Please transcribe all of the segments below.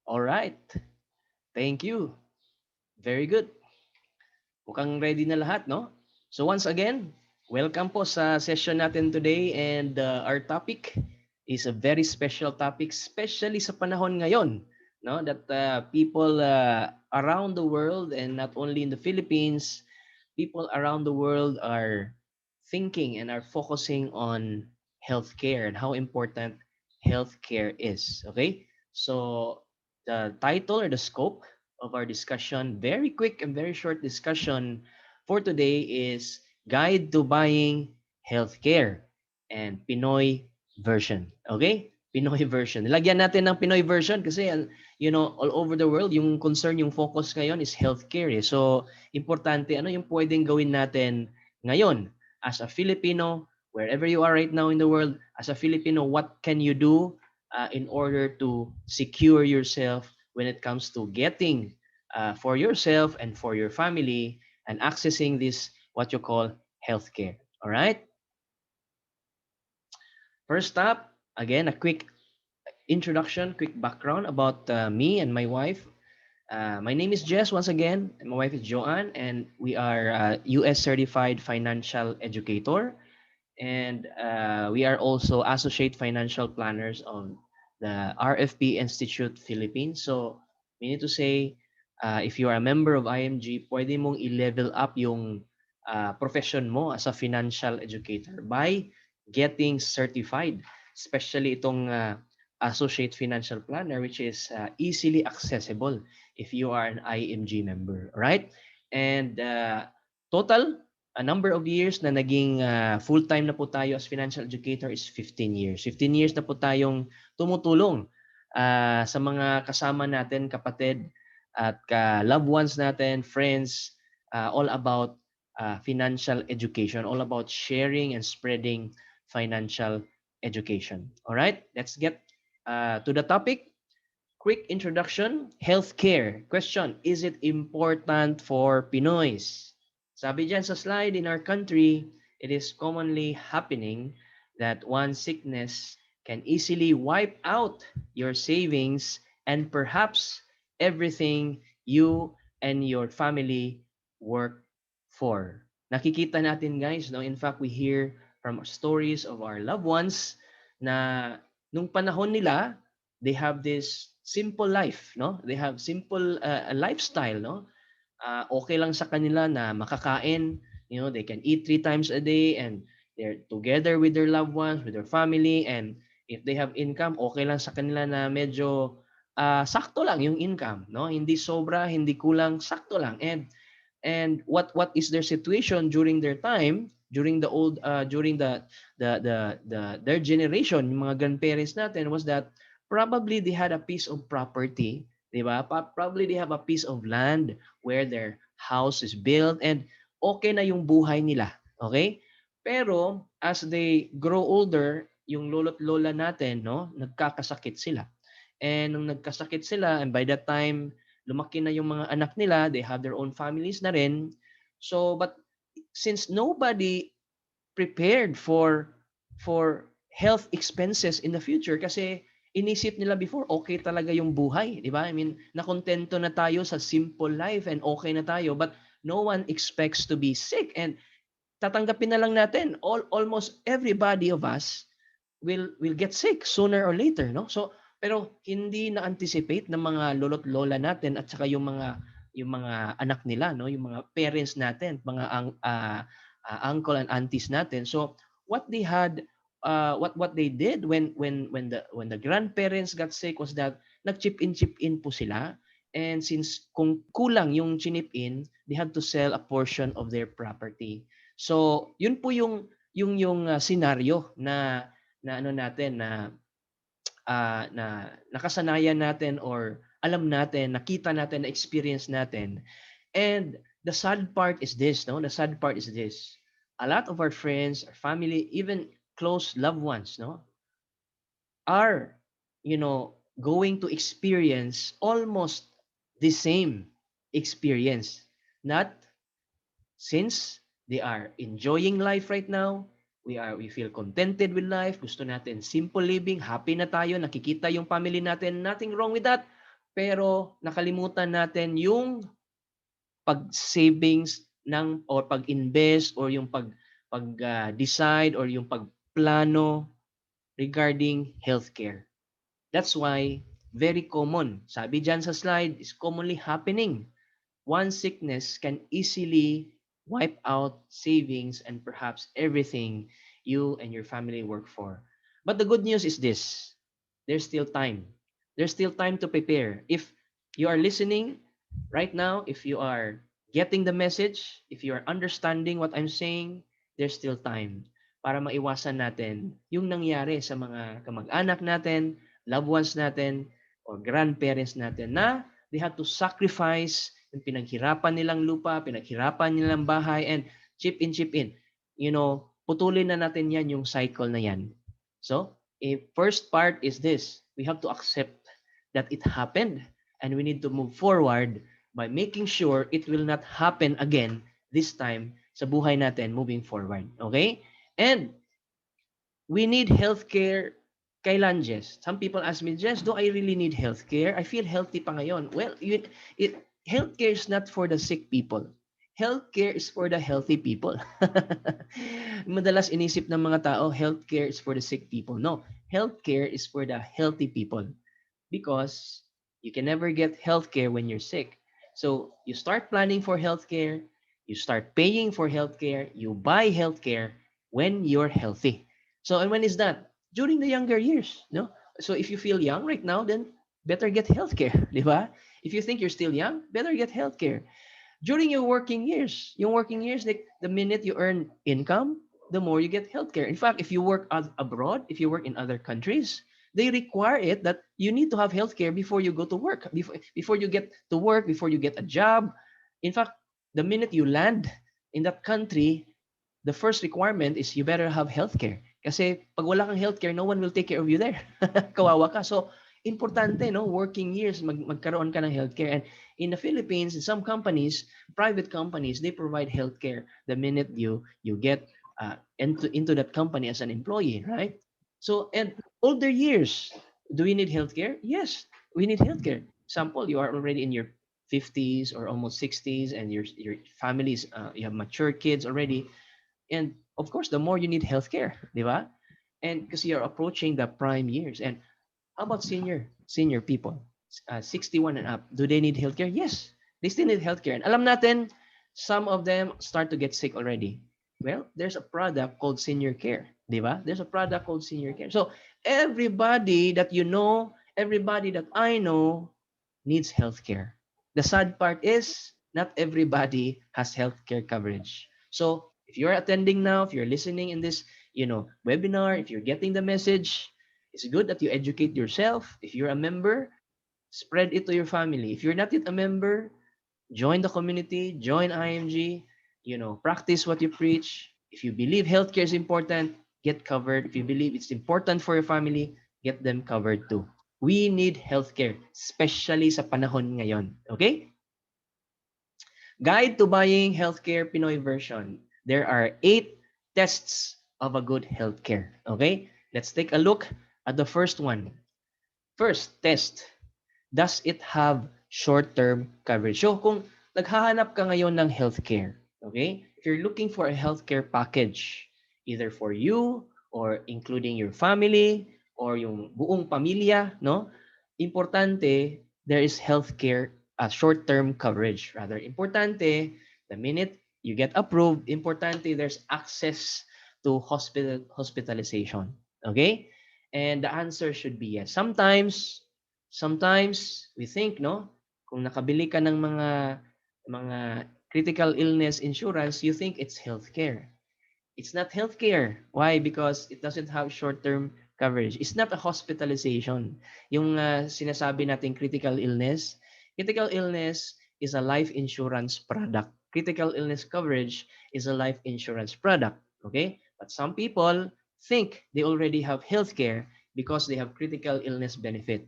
All right. Thank you. Very good. Mukhang ready na lahat, no? So once again, welcome po sa session natin today and our topic is a very special topic, especially sa panahon ngayon, no? That people around the world and not only in the Philippines, people around the world are thinking and are focusing on healthcare and how important healthcare is. Okay? So the title or the scope of our discussion, very quick and very short discussion for today is Guide to Buying Healthcare and Pinoy version. Okay? Pinoy version. Lagyan natin ng Pinoy version kasi all over the world, yung concern, yung focus ngayon is healthcare. Eh. So, importante, ano yung pwedeng gawin natin ngayon as a Filipino, wherever you are right now in the world, as a Filipino, what can you do in order to secure yourself when it comes to getting for yourself and for your family and accessing this, what you call healthcare. All right? First up, again, a quick introduction, quick background about me and my wife. My name is Jess once again, and my wife is Joanne, and we are US certified financial educator, and we are also associate financial planners of the RFP Institute Philippines. So, meaning to say, if you are a member of IMG, pwede mong i-level up yung profession mo as a financial educator by getting certified, especially itong associate financial planner, which is easily accessible if you are an IMG member, right? And total a number of years na naging full-time na po tayo as financial educator is 15 years. 15 years na po tayong tumutulong sa mga kasama natin, kapatid at loved ones natin, friends, all about financial education, all about sharing and spreading financial education. All right, let's get to the topic. Quick introduction, healthcare. Question, is it important for Pinoys? Sabi dyan sa slide, in our country, it is commonly happening that one sickness can easily wipe out your savings and perhaps everything you and your family work for. Nakikita natin guys, no? In fact, we hear from stories of our loved ones na nung panahon nila, they have this simple life, no? They have simple lifestyle, no? Okay lang sa kanila na makakain, they can eat 3 times a day and they're together with their loved ones, with their family, and if they have income, okay lang sa kanila na medyo sakto lang yung income, no? Hindi sobra, hindi kulang, sakto lang. And what is their situation during their time, during their generation, yung mga grandparents natin, was that probably they had a piece of property, di ba? Probably they have a piece of land where their house is built and okay na yung buhay nila. Okay? Pero as they grow older, yung lolo't lola natin, no, nagkakasakit sila. And nung nagkasakit sila, and by that time, lumaki na yung mga anak nila, they have their own families na rin. So, but since nobody prepared for health expenses in the future kasi inisip nila before okay talaga yung buhay, di ba? I mean, nakontento na tayo sa simple life and okay na tayo, but no one expects to be sick, and tatanggapin na lang natin almost everybody of us will get sick sooner or later, no? So pero hindi na anticipate ng mga lolo't lola natin at saka yung mga anak nila, no, yung mga parents natin, mga uncle and aunties natin. So what they had what they did when the grandparents got sick was that nag-chip in po sila, and since kung kulang yung chinip in, they had to sell a portion of their property. So yun po yung scenario na ano natin na nakasanayan natin or alam natin, nakita natin, na-experience natin. And the sad part is this, no? The sad part is this. A lot of our friends, our family, even close loved ones, no, are, going to experience almost the same experience. Not since they are enjoying life right now, we feel contented with life, gusto natin simple living, happy na tayo, nakikita yung family natin, nothing wrong with that. pero nakalimutan natin yung pag-savings ng or pag-invest or yung decide or yung pagplano regarding healthcare. That's why very common. Sabi dyan sa slide, is commonly happening. One sickness can easily wipe out savings and perhaps everything you and your family work for. But the good news is this: there's still time. There's still time to prepare. If you are listening right now, if you are getting the message, if you are understanding what I'm saying, there's still time para maiwasan natin yung nangyari sa mga kamag-anak natin, loved ones natin, or grandparents natin na they had to sacrifice yung pinaghirapan nilang lupa, pinaghirapan nilang bahay, and chip in. Putulin na natin yan yung cycle na yan. So, a first part is this. We have to accept that it happened and we need to move forward by making sure it will not happen again this time sa buhay natin moving forward. Okay? And we need healthcare kailan, Jess? Some people ask me, Jess, do I really need healthcare? I feel healthy pa ngayon. Well, healthcare is not for the sick people. Healthcare is for the healthy people. Madalas inisip ng mga tao, healthcare is for the sick people. No, healthcare is for the healthy people because you can never get healthcare when you're sick. So you start planning for healthcare, you start paying for healthcare, you buy healthcare when you're healthy. So and when is that? During the younger years, no? So if you feel young right now, then better get healthcare, di ba? If you think you're still young, better get healthcare. During your working years, like the minute you earn income, the more you get healthcare. In fact, if you work abroad, if you work in other countries, they require it that you need to have healthcare before you go to work, before you get to work, before you get a job. In fact, the minute you land in that country, the first requirement is you better have healthcare. Kasi pag wala kang healthcare, no one will take care of you there. Kawawa ka. So, importante, no? Working years, magkaroon ka ng healthcare. And in the Philippines, in some companies, private companies, they provide healthcare the minute you get into that company as an employee, right? So, and older years, do we need healthcare? Yes, we need healthcare. Example, you are already in your 50s or almost 60s and your families, you have mature kids already, and of course, the more you need healthcare, di ba? And because you're approaching the prime years. And how about senior people? 61 and up. Do they need healthcare? Yes, they still need healthcare. And alam natin, some of them start to get sick already. Well, there's a product called senior care, di ba? There's a product called senior care. So everybody that you know, everybody that I know needs healthcare. The sad part is not everybody has healthcare coverage. So if you're attending now, if you're listening in this, webinar, if you're getting the message, it's good that you educate yourself. If you're a member, spread it to your family. If you're not yet a member, join the community, join IMG, practice what you preach. If you believe healthcare is important, get covered. If you believe it's important for your family, get them covered too. We need healthcare, especially sa panahon ngayon. Okay? Guide to Buying Healthcare Pinoy version. There are 8 tests of a good healthcare. Okay? Let's take a look at the first one. First test, does it have short-term coverage? So kung naghahanap ka ngayon ng healthcare, okay? If you're looking for a healthcare package, either for you or including your family or yung buong pamilya, no? Importante, there is healthcare short-term coverage. Rather, importante, the minute you get approved, importante, there's access to hospitalization. Okay? And the answer should be yes. Sometimes we think, no, kung nakabili ka ng mga critical illness insurance, you think it's healthcare. It's not healthcare. Why? Because it doesn't have short-term coverage. It's not a hospitalization. Yung sinasabi nating critical illness is a life insurance product. Critical illness coverage is a life insurance product. Okay? But some people think they already have healthcare because they have critical illness benefit.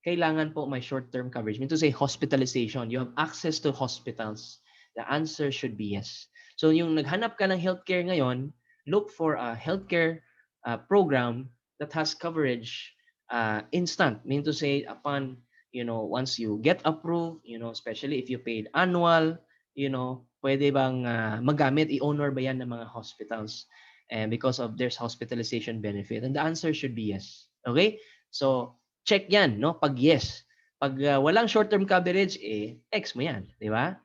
Kailangan po may short-term coverage. I mean to say hospitalization. You have access to hospitals. The answer should be yes. So yung naghanap ka ng healthcare ngayon, look for a healthcare program that has coverage instant. I mean to say upon once you get approved, especially if you paid annual, pwede bang magamit, i-honor ba yan ng mga hospitals? And because of there's hospitalization benefit. And the answer should be yes. Okay? So, check yan, no? Pag yes. Pag walang short-term coverage, X mo yan. Di ba?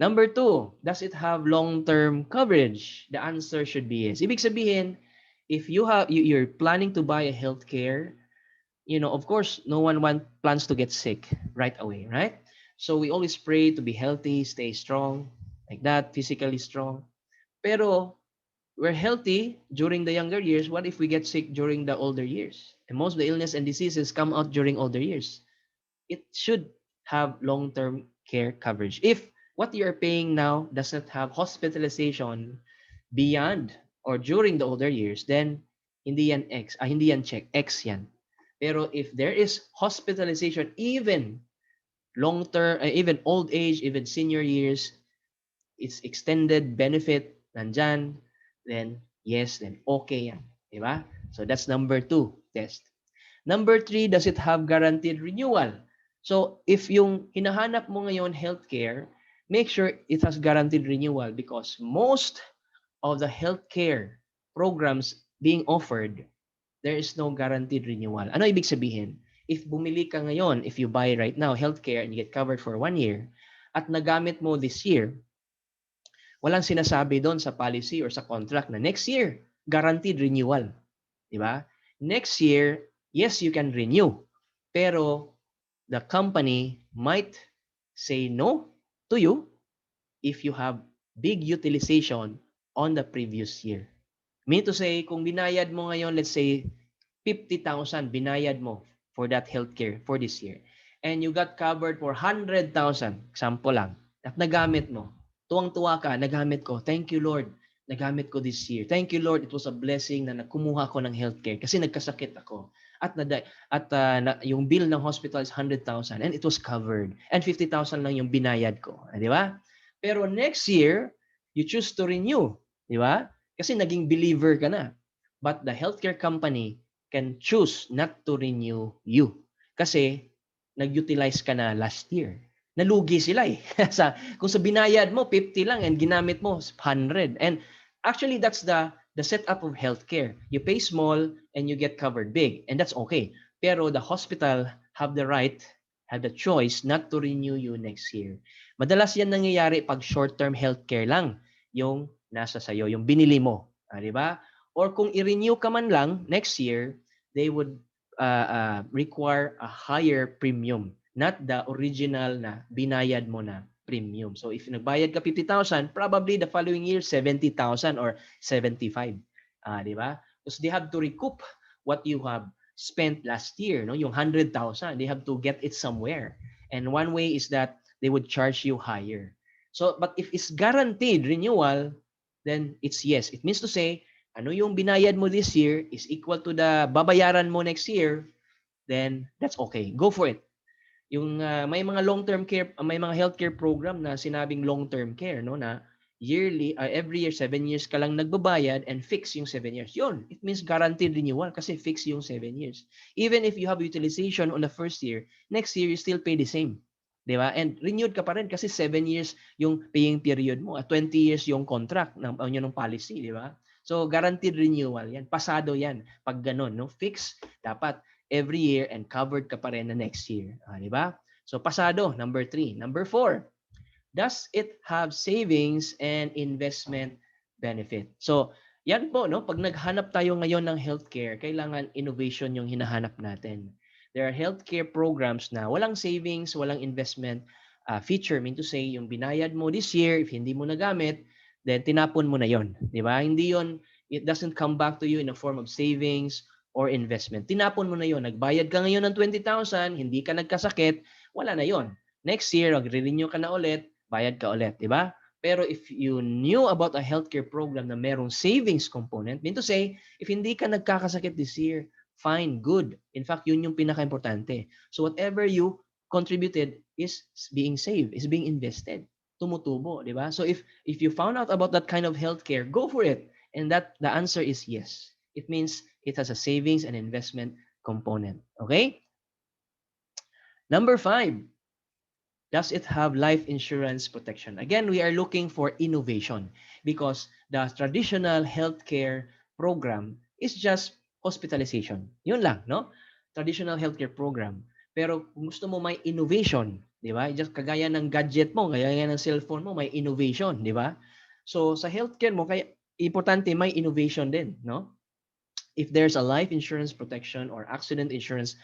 Number two, does it have long-term coverage? The answer should be yes. Ibig sabihin, if you're planning to buy a healthcare, of course, no one plans to get sick right away, right? So we always pray to be healthy, stay strong, like that, physically strong. Pero we're healthy during the younger years. What if we get sick during the older years? And most of the illness and diseases come out during older years. It should have long-term care coverage. If what you're paying now does not have hospitalization beyond or during the older years, then hindi yan check, X yan. Pero if there is hospitalization, even long-term, even old age, even senior years, it's extended benefit, nandyan, then yes, then okay yan. Diba? So that's number two, test. Number three, does it have guaranteed renewal? So if yung hinahanap mo ngayon healthcare, make sure it has guaranteed renewal because most of the healthcare programs being offered, there is no guaranteed renewal. Ano ibig sabihin? If bumili ka ngayon, if you buy right now healthcare and you get covered for 1 year, at nagamit mo this year, walang sinasabi doon sa policy or sa contract na next year, guaranteed renewal. Di ba? Next year, yes, you can renew. Pero the company might say no to you if you have big utilization on the previous year. Mean to say, kung binayad mo ngayon, let's say, 50,000 binayad mo for that healthcare for this year. And you got covered for 100,000, example lang, at nagamit mo. Tuwang-tuwa ka, nagamit ko. Thank you, Lord. Nagamit ko this year. Thank you, Lord. It was a blessing na nakumuha ko ng healthcare kasi nagkasakit ako. Yung bill ng hospital is 100,000 and it was covered. And 50,000 lang yung binayad ko. Di ba? Pero next year, you choose to renew. Di ba? Kasi naging believer ka na. But the healthcare company can choose not to renew you. Kasi nag-utilize ka na last year. Nalugi sila eh. Kung sa binayad mo, 50 lang and ginamit mo, 100. And actually, that's the setup of healthcare. You pay small and you get covered big. And that's okay. Pero the hospital have the right, have the choice not to renew you next year. Madalas yan nangyayari pag short-term healthcare lang yung nasa sayo, yung binili mo. Di ba? Or kung i-renew ka man lang next year, they would require a higher premium, not the original na binayad mo na premium. So if nagbayad ka 50,000, probably the following year 70,000 or 75. Di ba? Because they have to recoup what you have spent last year, no? Yung 100,000, they have to get it somewhere. And one way is that they would charge you higher. So, but if it's guaranteed renewal, then it's yes. It means to say, ano yung binayad mo this year is equal to the babayaran mo next year, then that's okay. Go for it. Yung may mga long-term care, may mga healthcare program na sinabing long-term care, no, na yearly, every year, 7 years ka lang nagbabayad and fix yung 7 years. Yun, it means guaranteed renewal kasi fix yung 7 years. Even if you have utilization on the first year, next year you still pay the same. Di ba? And renewed ka pa rin kasi 7 years yung paying period mo at 20 years yung contract ng policy, di ba? So, guaranteed renewal yan. Pasado yan. Pag ganun, no? Fix, dapat every year and covered ka pa rin na next year. Di ba? So, pasado, number 3. Number 4, does it have savings and investment benefit? So, yan po, no? Pag naghanap tayo ngayon ng healthcare, kailangan innovation yung hinahanap natin. There are healthcare programs na walang savings, walang investment feature. Mean to say, yung binayad mo this year, if hindi mo nagamit, then tinapon mo na yon, di ba? Hindi yon, it doesn't come back to you in a form of savings or investment. Tinapon mo na yon. Nagbayad ka ngayon ng 20,000, hindi ka nagkasakit, wala na yon. Next year, mag-renew ka na ulit, bayad ka ulit, di ba? Pero if you knew about a healthcare program na merong savings component, mean to say, if hindi ka nagkakasakit this year, fine, good. In fact, yun yung pinaka-importante. So whatever you contributed is being saved, is being invested. Tumutubo, di ba? So if you found out about that kind of healthcare, go for it. And that the answer is yes. It means it has a savings and investment component. Okay? Number 5, does it have life insurance protection? Again, we are looking for innovation because the traditional healthcare program is just hospitalization. Yun lang, no? Traditional healthcare program. Pero kung gusto mo may innovation, di ba? Just kagaya ng gadget mo, kagaya ng cellphone mo, may innovation, di ba? So sa healthcare mo, kaya importante may innovation din, no? If there's a life insurance protection or accident insurance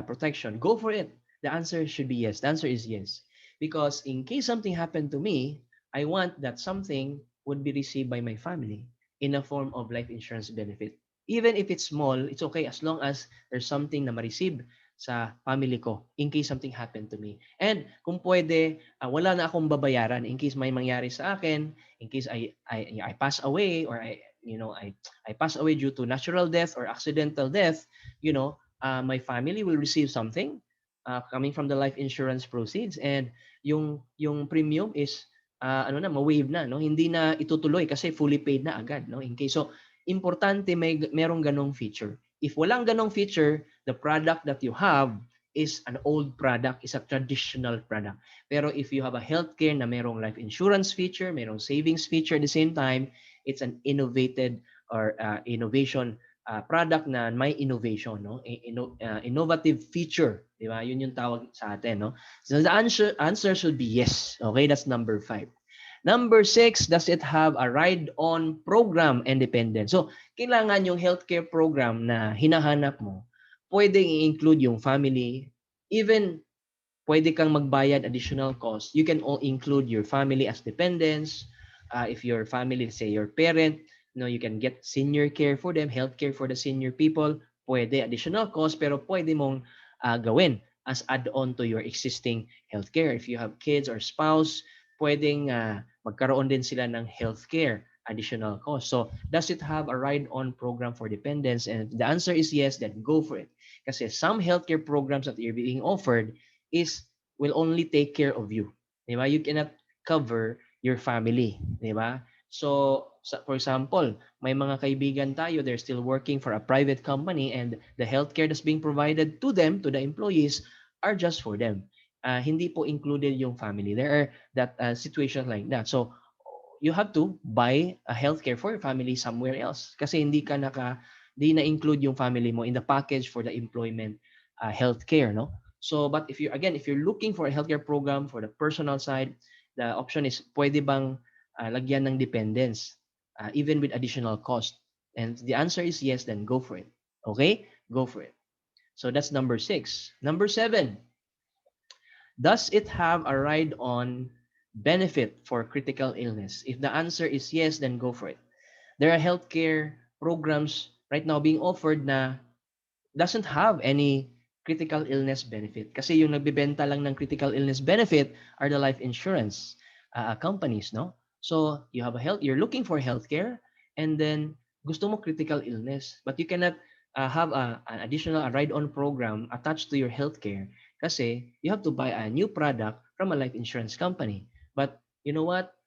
protection, go for it. The answer should be yes. The answer is yes. Because in case something happened to me, I want that something would be received by my family in a form of life insurance benefit. Even if it's small, it's okay as long as there's something na ma-receive sa family ko in case something happened to me. And kung pwede, wala na akong babayaran in case may mangyari sa akin, in case I pass away or I pass away due to natural death or accidental death, my family will receive something coming from the life insurance proceeds, and yung premium is ma-waive na, no? Hindi na itutuloy kasi fully paid na agad, no? In case so importante merong ganong feature. If walang ganong feature, the product that you have is an old product, is a traditional product. Pero if you have a healthcare na merong life insurance feature, merong savings feature at the same time, it's an innovated or innovation product na may innovation, no? Innovative feature, di ba? Yun yung tawag sa atin, no? So the answer should be yes. Okay, that's number 5. Number 6, does it have a ride-on program independent? So, kailangan yung healthcare program na hinahanap mo, pwedeng i-include yung family, even pwede kang magbayad additional cost. You can all include your family as dependents. If your family, say your parent, you can get senior care for them, health care for the senior people. Pwede additional cost, pero pwede mong gawin as add-on to your existing healthcare. If you have kids or spouse, pwedeng magkaroon din sila ng healthcare additional cost. So, does it have a ride-on program for dependents? And if the answer is yes, then go for it. Kasi some healthcare programs that are being offered is will only take care of you. Di ba? You cannot cover your family. Di ba? So, for example, may mga kaibigan tayo, they're still working for a private company and the healthcare that's being provided to them, to the employees, are just for them. Hindi po included yung family. There are that situations like that. So, you have to buy a healthcare for your family somewhere else kasi hindi na-include yung family mo in the package for the employment healthcare, no? So, but if you're looking for a healthcare program for the personal side, the option is pwede bang lagyan ng dependents even with additional cost? And the answer is yes, then go for it. Okay? Go for it. So that's number 6. Number 7, does it have a ride-on benefit for critical illness? If the answer is yes, then go for it. There are healthcare programs right now being offered na doesn't have any critical illness benefit. Kasi yung nagbebenta lang ng critical illness benefit are the life insurance companies, no? So, you're looking for healthcare and then gusto mo critical illness, but you cannot have an additional ride-on program attached to your healthcare kasi you have to buy a new product from a life insurance company. But you know what?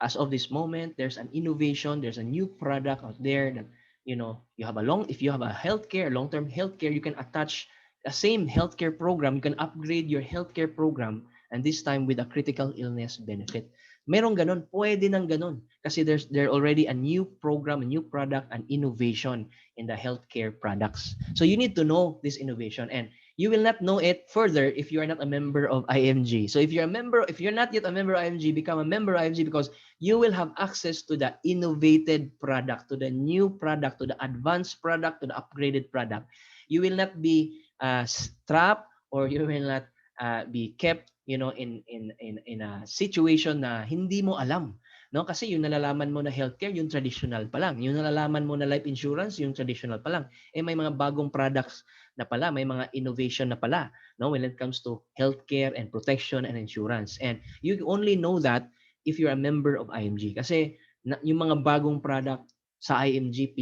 As of this moment, there's an innovation, there's a new product out there that if you have a healthcare, long-term healthcare, you can attach the same healthcare program, you can upgrade your healthcare program, and this time with a critical illness benefit. Merong ganon, pwede nang ganon. Kasi there already a new program, a new product, an innovation in the healthcare products. So you need to know this innovation, and you will not know it further if you are not a member of IMG. So if you're not yet a member of IMG, become a member of IMG because you will have access to the innovated product, to the new product, to the advanced product, to the upgraded product. You will not be strapped, or you will not be kept in a situation na hindi mo alam, no? Kasi yung nalalaman mo na healthcare, yung traditional pa lang. Yung nalalaman mo na life insurance, yung traditional pa lang. May mga bagong products na pala, may mga innovation na pala, no, when it comes to healthcare and protection and insurance. And you only know that if you're a member of IMG kasi yung mga bagong product sa IMG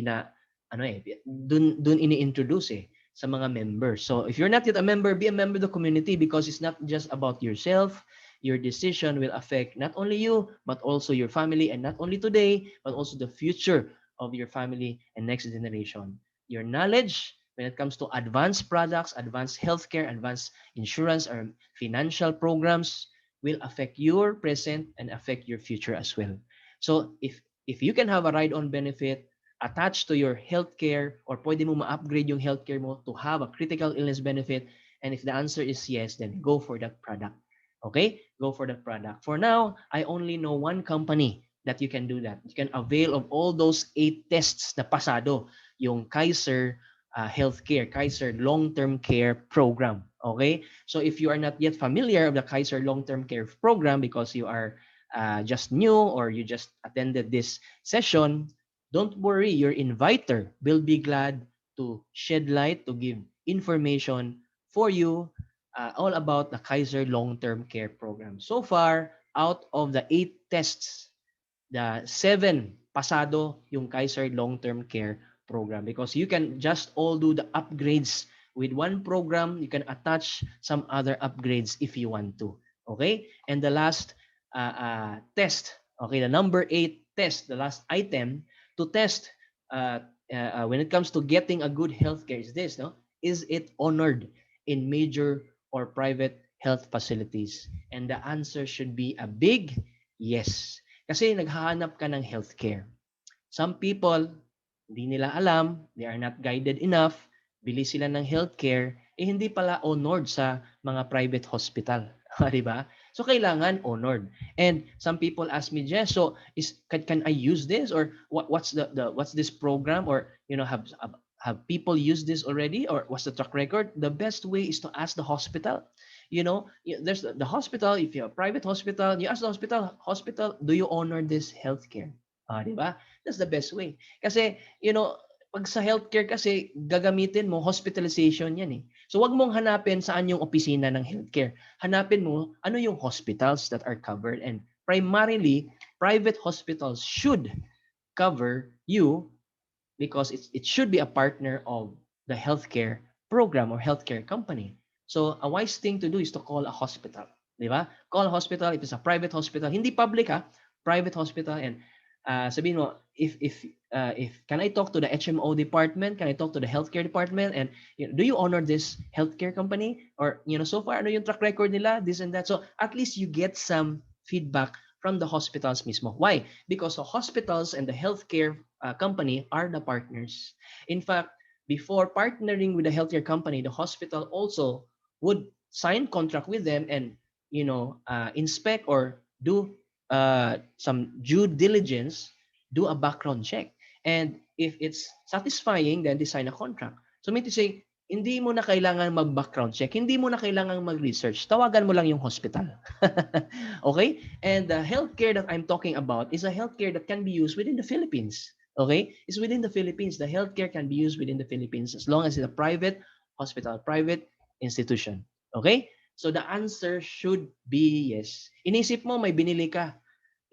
dun ini-introduce sa mga members. So if you're not yet a member, be a member of the community because it's not just about yourself. Your decision will affect not only you but also your family, and not only today but also the future of your family and next generation. Your knowledge when it comes to advanced products, advanced healthcare, advanced insurance, or financial programs, will affect your present and affect your future as well. So if you can have a ride-on benefit attached to your healthcare, or pwede mo ma-upgrade yung healthcare mo to have a critical illness benefit, and if the answer is yes, then go for that product. Okay? Go for that product. For now, I only know one company that you can do that. You can avail of all those 8 tests na pasado, yung Kaiser Healthcare, Kaiser Long-Term Care Program. Okay? So if you are not yet familiar of the Kaiser Long-Term Care Program because you are just new or you just attended this session, don't worry, your inviter will be glad to shed light, to give information for you all about the Kaiser Long-Term Care Program. So far, out of the 8 tests, the 7 pasado yung Kaiser Long-Term Care Program, because you can just all do the upgrades with one program. You can attach some other upgrades if you want to. Okay? And the last test, okay, the number 8 test, the last item to test when it comes to getting a good healthcare is this, no? Is it honored in major or private health facilities? And the answer should be a big yes. Kasi naghahanap ka ng healthcare. Some people, hindi nila alam, they are not guided enough, bili sila ng healthcare, hindi pala honored sa mga private hospital. Di ba? So, kailangan honored. And some people ask me, Jess, so can I use this? Or what's what's this program? Or, have people used this already? Or what's the track record? The best way is to ask the hospital. There's the hospital. If you're a private hospital, you ask the hospital, do you honor this healthcare? Di ba? That's the best way. Kasi, pag sa healthcare kasi, gagamitin mo, hospitalization yan eh. So, wag mong hanapin saan yung opisina ng healthcare. Hanapin mo, ano yung hospitals that are covered. And primarily, private hospitals should cover you because it should be a partner of the healthcare program or healthcare company. So, a wise thing to do is to call a hospital. Di ba? Call a hospital if it's a private hospital. Hindi public ha, private hospital. And sabihin mo, if can I talk to the HMO department? Can I talk to the healthcare department? And do you honor this healthcare company? Or so far ano yung track record nila, this and that. So at least you get some feedback from the hospitals mismo. Why? Because the hospitals and the healthcare company are the partners. In fact, before partnering with the healthcare company, the hospital also would sign contract with them and inspect or do some due diligence, do a background check. And if it's satisfying, then they sign a contract. So mean to say, hindi mo na kailangan mag-background check, hindi mo na kailangan mag-research, tawagan mo lang yung hospital. Okay? And the healthcare that I'm talking about is a healthcare that can be used within the Philippines. Okay? It's within the Philippines. The healthcare can be used within the Philippines as long as it's a private hospital, private institution. Okay? So the answer should be yes. Inisip mo may binili ka.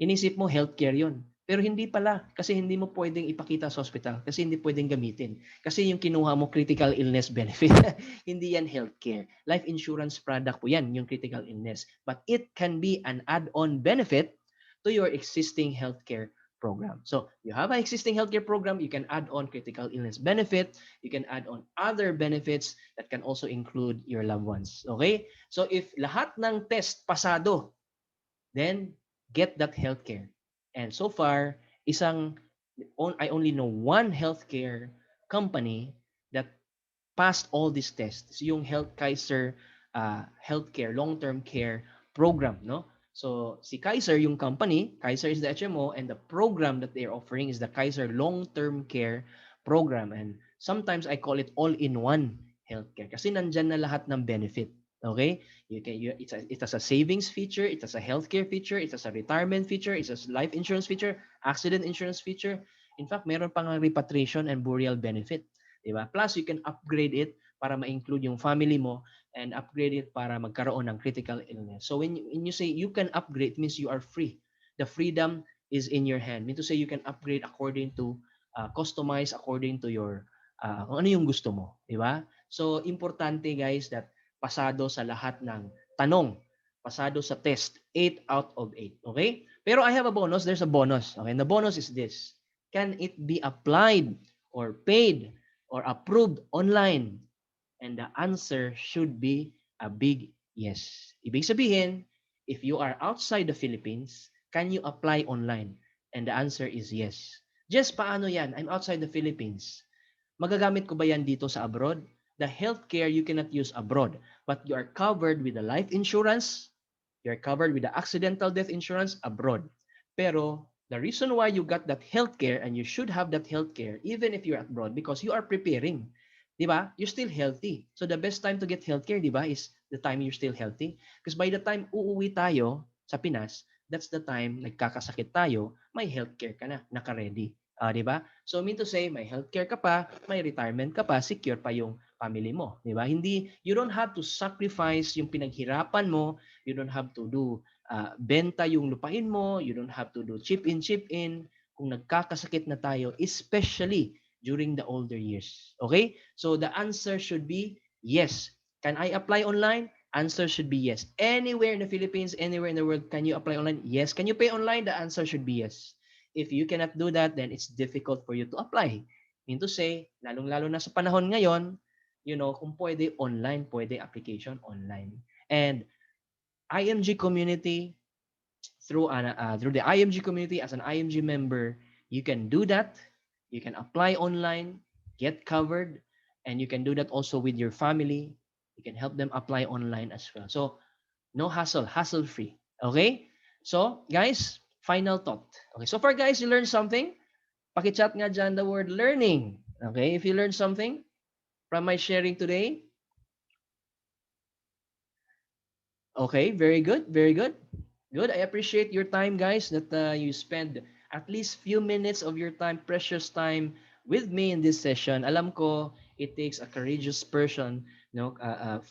Inisip mo healthcare 'yon. Pero hindi pala kasi hindi mo pwedeng ipakita sa hospital kasi hindi pwedeng gamitin. Kasi yung kinuha mo critical illness benefit. Hindi yan healthcare. Life insurance product po yan, yung critical illness. But it can be an add-on benefit to your existing healthcare program. So, you have an existing healthcare program, you can add on critical illness benefit, you can add on other benefits that can also include your loved ones. Okay? So, if lahat ng test pasado, then get that healthcare. And so far, I only know one healthcare company that passed all these tests. Yung Kaiser healthcare, long-term care program, no? So, si Kaiser, yung company, Kaiser is the HMO, and the program that they're offering is the Kaiser long-term care program. And sometimes I call it all-in-one healthcare kasi nandyan na lahat ng benefit. Okay? It has a savings feature, it has a healthcare feature, it has a retirement feature, it has a life insurance feature, accident insurance feature. In fact, meron pang repatriation and burial benefit. Diba? Plus, you can upgrade it para ma-include yung family mo and upgrade it para magkaroon ng critical illness. So when you say you can upgrade, it means you are free. The freedom is in your hand. Mean to say you can upgrade according to, customize according to your, kung ano yung gusto mo. Diba? So, importante guys that pasado sa lahat ng tanong. Pasado sa test. 8 out of 8. Okay? Pero I have a bonus. There's a bonus. Okay? And the bonus is this. Can it be applied or paid or approved online? And the answer should be a big yes. Ibig sabihin, if you are outside the Philippines, can you apply online? And the answer is yes. Just paano yan? I'm outside the Philippines. Magagamit ko ba yan dito sa abroad? The healthcare you cannot use abroad, but you are covered with the life insurance, you're covered with the accidental death insurance abroad. Pero the reason why you got that healthcare and you should have that healthcare even if you're abroad because you are preparing. 'Di ba? You're still healthy. So the best time to get healthcare, 'di ba, is the time you're still healthy. Because by the time uuwi tayo sa Pinas, that's the time nagkakasakit tayo, may healthcare ka na, naka-ready. 'Di ba? So mean to say, may healthcare ka pa, may retirement ka pa, secure pa yung family mo, 'di ba? Hindi you don't have to sacrifice yung pinaghirapan mo. You don't have to do benta yung lupain mo. You don't have to do chip in, chip in. Kung nagkakasakit na tayo, especially during the older years. Okay? So the answer should be yes. Can I apply online? Answer should be yes. Anywhere in the Philippines, anywhere in the world, can you apply online? Yes. Can you pay online? The answer should be yes. If you cannot do that, then it's difficult for you to apply. Mean to say, lalong-lalo na sa panahon ngayon, kung pwede online, pwede application online. And IMG community, through the IMG community as an IMG member, you can do that. You can apply online, get covered, and you can do that also with your family. You can help them apply online as well. So no hassle, hassle free. Okay? So guys, final thought. Okay, so far guys, you learned something. Pakichat nga dyan the word learning. Okay, if you learned something from my sharing today. Okay, very good, very good. Good. I appreciate your time, guys, that you spend at least few minutes of your time, precious time, with me in this session. Alam ko, it takes a courageous person,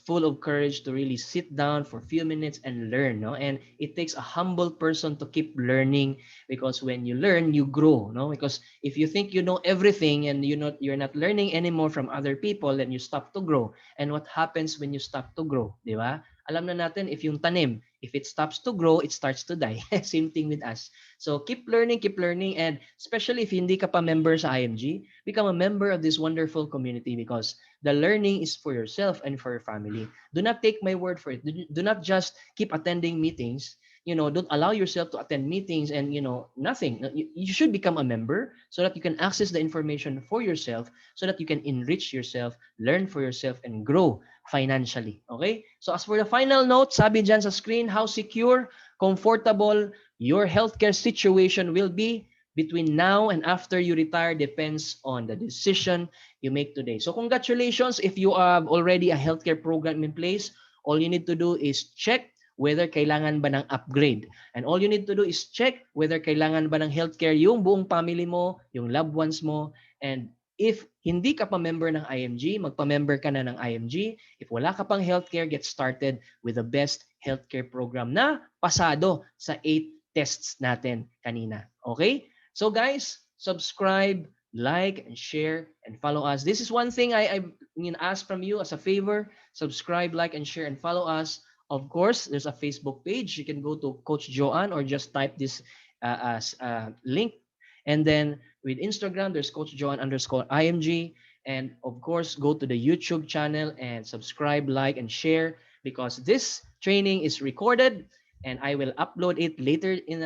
full of courage to really sit down for a few minutes and learn, no? And it takes a humble person to keep learning because when you learn, you grow, no? Because if you think you know everything and you're not learning anymore from other people, then you stop to grow. And what happens when you stop to grow, di ba? Alam na natin if yung tanim, if it stops to grow, it starts to die. Same thing with us. So keep learning, and especially if hindi ka pa member sa IMG, become a member of this wonderful community because the learning is for yourself and for your family. Do not take my word for it. Do not just keep attending meetings. Don't allow yourself to attend meetings and nothing. You should become a member so that you can access the information for yourself, so that you can enrich yourself, learn for yourself, and grow financially. Okay? So as for the final note, sabi dyan sa screen, how secure, comfortable your healthcare situation will be between now and after you retire depends on the decision you make today. So congratulations if you have already a healthcare program in place. All you need to do is check whether kailangan ba ng upgrade. And all you need to do is check whether kailangan ba ng healthcare yung buong family mo, yung loved ones mo, and if hindi ka pa member ng IMG, magpa-member ka na ng IMG. If wala ka pang healthcare, get started with the best healthcare program na pasado sa 8 tests natin kanina. Okay? So guys, subscribe, like, and share, and follow us. This is one thing I ask from you as a favor. Subscribe, like, and share, and follow us. Of course, there's a Facebook page. You can go to Coach Joanne or just type this link. And then with Instagram, there's Coach Joanne _IMG. And of course, go to the YouTube channel and subscribe, like, and share because this training is recorded and I will upload it later in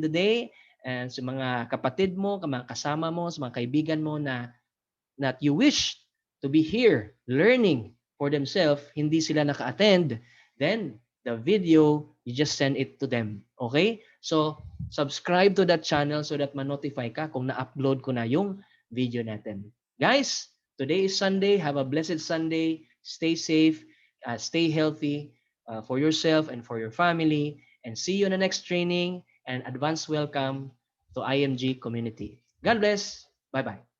the day. And sa mga kapatid mo, mga kasama mo, sa mga kaibigan mo na that you wish to be here learning for themselves, hindi sila naka-attend, then the video, you just send it to them. Okay? So, subscribe to that channel so that ma-notify ka kung na-upload ko na yung video natin. Guys, today is Sunday. Have a blessed Sunday. Stay safe. Stay healthy for yourself and for your family. And see you in the next training. And advance welcome to IMG community. God bless. Bye-bye.